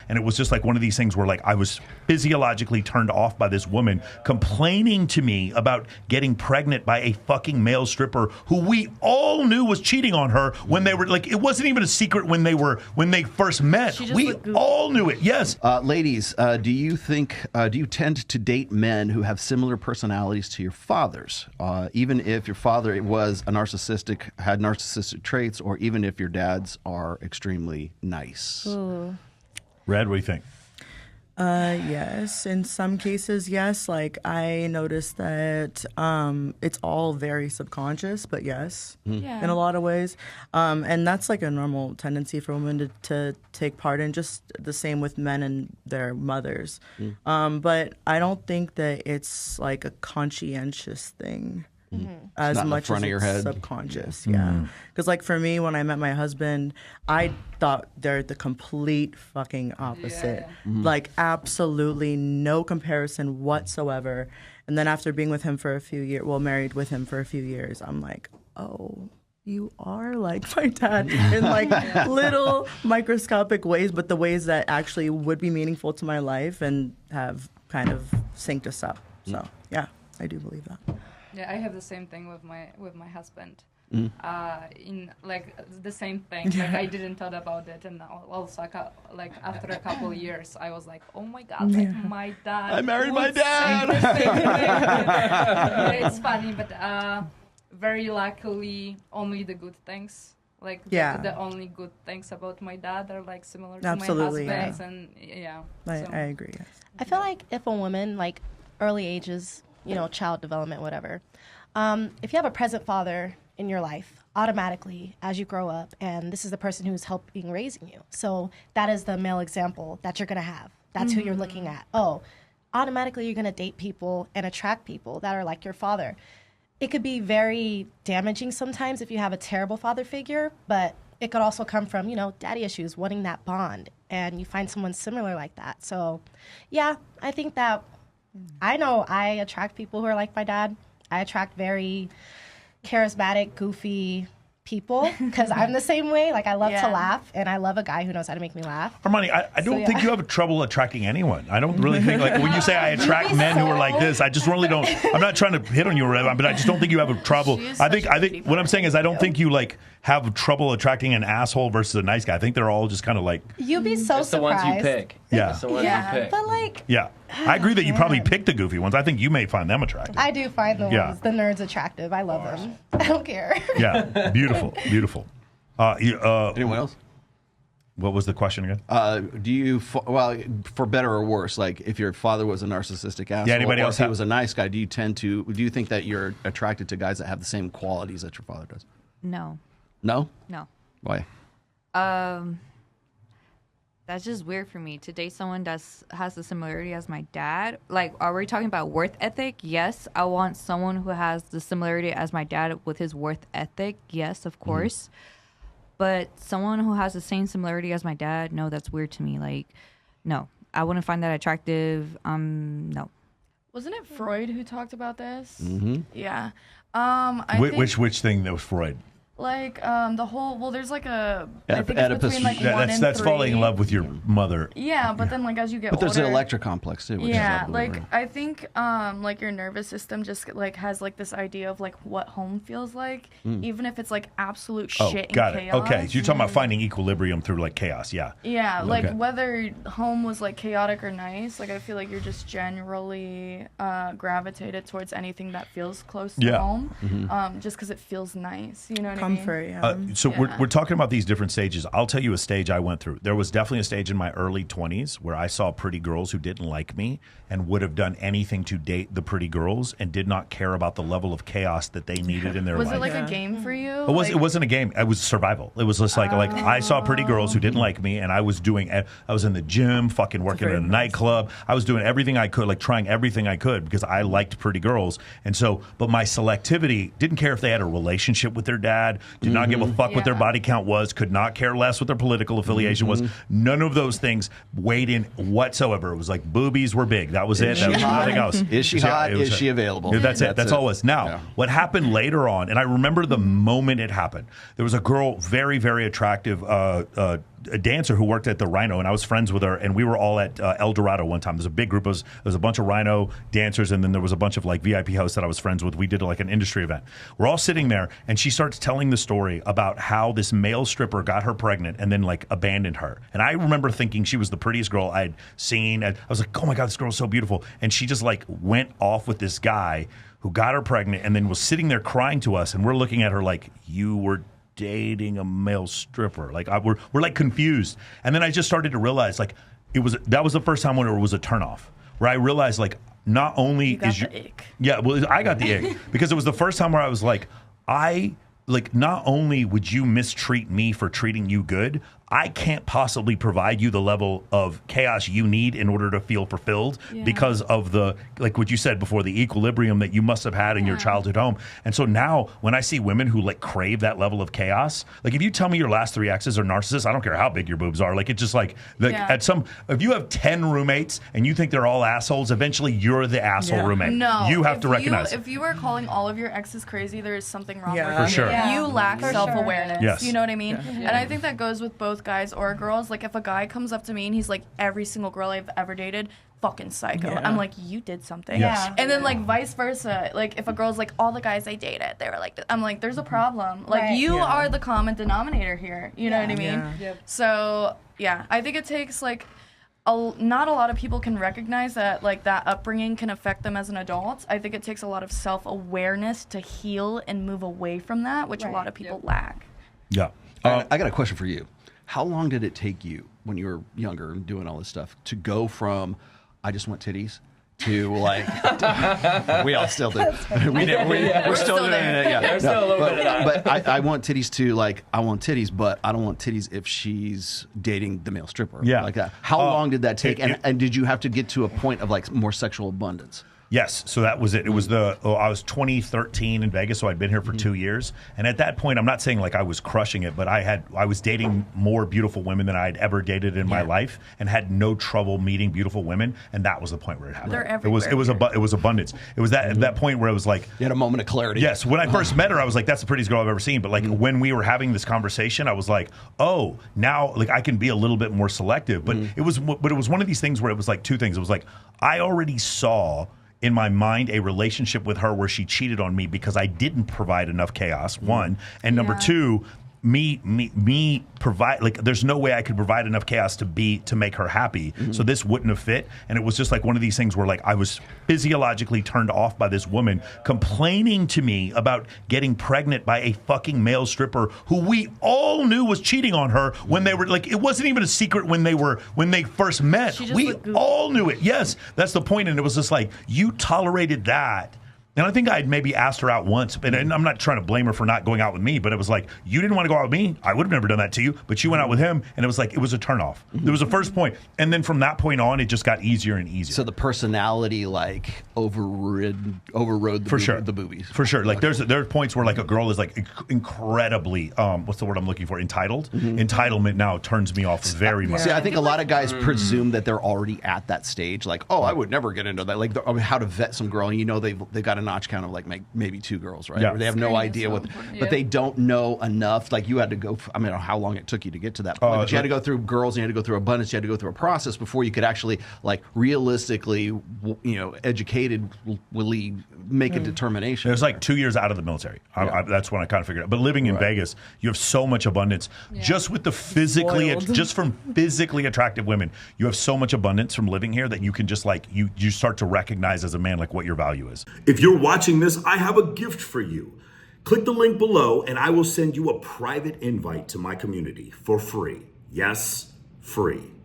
and it was just like one of these things where like I was physiologically turned off by this woman complaining to me about getting pregnant by a fucking male stripper who we all knew was cheating on her when they were like, it wasn't even a secret when they first met. We all knew it. Yes. Ladies, do you tend to date men who have similar personalities to your father's, even if your father had narcissistic traits, or even if your dads are extremely nice? Ooh. Red, what do you think? Yes, in some cases, yes. Like I noticed that it's all very subconscious, but yes, in a lot of ways. And that's like a normal tendency for women to take part in, just the same with men and their mothers. But I don't think that it's like a conscientious thing. As much as it's subconscious, because like for me, when I met my husband, I thought they're the complete fucking opposite. Like absolutely no comparison whatsoever. And then after being with him for a few years, married with him for a few years, I'm like, oh, you are like my dad in like little microscopic ways, but the ways that actually would be meaningful to my life and have kind of synced us up. So yeah, I do believe that. Yeah, I have the same thing with my husband. In like the same thing. Like I didn't thought about it, and also like after a couple of years, I was like, oh my god, like my dad. I married my dad. It's funny, but very luckily, only the good things. Like the only good things about my dad are like similar to my husband's, and I agree. Yes. I feel like if a woman like early ages, child development, whatever. If you have a present father in your life, automatically, as you grow up, and this is the person who's helping raising you. So that is the male example that you're going to have. That's who you're looking at. Oh, automatically you're going to date people and attract people that are like your father. It could be very damaging sometimes if you have a terrible father figure, but it could also come from, daddy issues, wanting that bond, and you find someone similar like that. So, yeah, I think that I know I attract people who are like my dad. I attract very charismatic, goofy people because I'm the same way. Like I love to laugh, and I love a guy who knows how to make me laugh. Armani, I don't think you have trouble attracting anyone. I don't really think like when you say I attract men who are like this, I just really don't. I'm not trying to hit on you or whatever, but I just don't think you have a trouble. I think what I'm saying is I don't think you like have trouble attracting an asshole versus a nice guy. I think they're all just kind of like you'd be so it's surprised. The ones you pick. Yeah, it's the ones you pick. But like I agree that you probably pick the goofy ones. I think you may find them attractive. I do find the ones, the nerds attractive. I love them. I don't care. Yeah, beautiful. Anyone else? What was the question again? Do you, for better or worse, like if your father was a narcissistic asshole, anybody else if he was a nice guy, do you think that you're attracted to guys that have the same qualities that your father does? No. No? No. Why? That's just weird for me to date someone that has the similarity as my dad. Like, are we talking about worth ethic? Yes, I want someone who has the similarity as my dad with his worth ethic. Yes, of course. But someone who has the same similarity as my dad, no, that's weird to me. Like, no, I wouldn't find that attractive. No. Wasn't it Freud who talked about this? Mm-hmm. Yeah. Which thing that was Freud? Like the whole there's like a I think Oedipus. it's between like 1 and 3. That's falling in love with your mother. Yeah, but then like as you get older, there's an Electra complex too. Which yeah, is like I think like your nervous system just like has like this idea of like what home feels like, even if it's like absolute shit and got chaos. it. Okay, so you're talking about finding equilibrium through like chaos. Yeah. Yeah, like whether home was like chaotic or nice, like I feel like you're just generally gravitated towards anything that feels close to home, just because it feels nice. You know what I mean? Comfort. So we're talking about these different stages. I'll tell you a stage I went through. There was definitely a stage in my early 20s where I saw pretty girls who didn't like me and would have done anything to date the pretty girls and did not care about the level of chaos that they needed in their life. Was it like a game for you? It wasn't a game. It was survival. It was just like I saw pretty girls who didn't like me, and I was in the gym, fucking working in a nightclub. I was doing everything I could, like trying everything I could because I liked pretty girls. And so, but my selectivity didn't care if they had a relationship with their dad, did not give a fuck what their body count was, could not care less what their political affiliation was. None of those things weighed in whatsoever. It was like boobies were big. That was it. That was nothing else. Is she hot? Is she available? That's it. That's all it was. Now, what happened later on, and I remember the moment it happened. There was a girl, very, very attractive, a dancer who worked at the Rhino, and I was friends with her, and we were all at El Dorado one time. There's a big group of us. There was a bunch of Rhino dancers, and then there was a bunch of like VIP hosts that I was friends with. We did like an industry event. We're all sitting there, and she starts telling the story about how this male stripper got her pregnant and then like abandoned her. And I remember thinking she was the prettiest girl I'd seen, and I was like, oh my God, this girl is so beautiful. And she just like went off with this guy who got her pregnant and then was sitting there crying to us, and we're looking at her like, you were dating a male stripper. Like we're like confused. And then I just started to realize like that was the first time when it was a turnoff, where I realized like not only is the ick. Yeah, well, I got the ick because it was the first time where I was like, not only would you mistreat me for treating you good, I can't possibly provide you the level of chaos you need in order to feel fulfilled because of the, like what you said before, the equilibrium that you must have had in your childhood home. And so now when I see women who like crave that level of chaos, like if you tell me your last 3 exes are narcissists, I don't care how big your boobs are. Like it's just like if you have 10 roommates and you think they're all assholes, eventually you're the asshole roommate. No, you have to recognize. If you are calling all of your exes crazy, there is something wrong with For you. sure. You lack self-awareness. Sure. Yes. You know what I mean? And I think that goes with both guys or girls. Like if a guy comes up to me and he's like, every single girl I've ever dated, fucking psycho. I'm like, you did something. Yes. And then like vice versa. Like if a girl's like, all the guys I dated, they were like, I'm like, there's a problem. Like you are the common denominator here. You know what I mean? So yeah, I think it takes like not a lot of people can recognize that like that upbringing can affect them as an adult. I think it takes a lot of self-awareness to heal and move away from that, which a lot of people lack. Yeah. I got a question for you. How long did it take you when you were younger and doing all this stuff to go from I just want titties to like we all still do. We're still doing it. Yeah. There's still a little bit of that. But I want titties to like I want titties, but I don't want titties if she's dating the male stripper. Yeah. Like that. How long did that take? And did you have to get to a point of like more sexual abundance? Yes, so that was it. It was I was 2013 in Vegas, so I'd been here for 2 years. And at that point, I'm not saying like I was crushing it, but I was dating more beautiful women than I'd ever dated in my life, and had no trouble meeting beautiful women. And that was the point where it happened. They're everywhere. It was abundance. It was at that point where it was like, you had a moment of clarity. Yes, when I first met her, I was like, that's the prettiest girl I've ever seen. But like when we were having this conversation, I was like, oh, now like I can be a little bit more selective. But it was one of these things where it was like two things. It was like I already saw in my mind a relationship with her where she cheated on me because I didn't provide enough chaos, one. And number two, me provide, like there's no way I could provide enough chaos to make her happy. So this wouldn't have fit. And it was just like one of these things where like I was physiologically turned off by this woman complaining to me about getting pregnant by a fucking male stripper who we all knew was cheating on her when they were like, it wasn't even a secret when they first met. We all knew it. Yes, that's the point. And it was just like, you tolerated that. And I think I'd maybe asked her out once, and I'm not trying to blame her for not going out with me, but it was like, you didn't want to go out with me. I would have never done that to you, but you went out with him, and it was like, it was a turnoff. There was a first point, and then from that point on, it just got easier and easier. So the personality like overrode the boobies. For sure. Like there are points where like a girl is like incredibly, what's the word I'm looking for? Entitled. Entitlement now turns me off very much. See, I think a lot of guys presume that they're already at that stage. Like, oh, I would never get into that. Like how to vet some girl, and you know they've got a notch count of like maybe 2 girls, right? Yeah. Or they have no idea but they don't know enough. Like you had to go. I mean, how long it took you to get to that point? But you had to go through girls, and you had to go through abundance. You had to go through a process before you could actually like realistically, educatedly make a determination. It was like 2 years out of the military. That's when I kind of figured it out. But living in Vegas, you have so much abundance just with the just from physically attractive women. You have so much abundance from living here that you can just like you start to recognize as a man like what your value is. If you're watching this, I have a gift for you. Click the link below and I will send you a private invite to my community for free. Yes, free.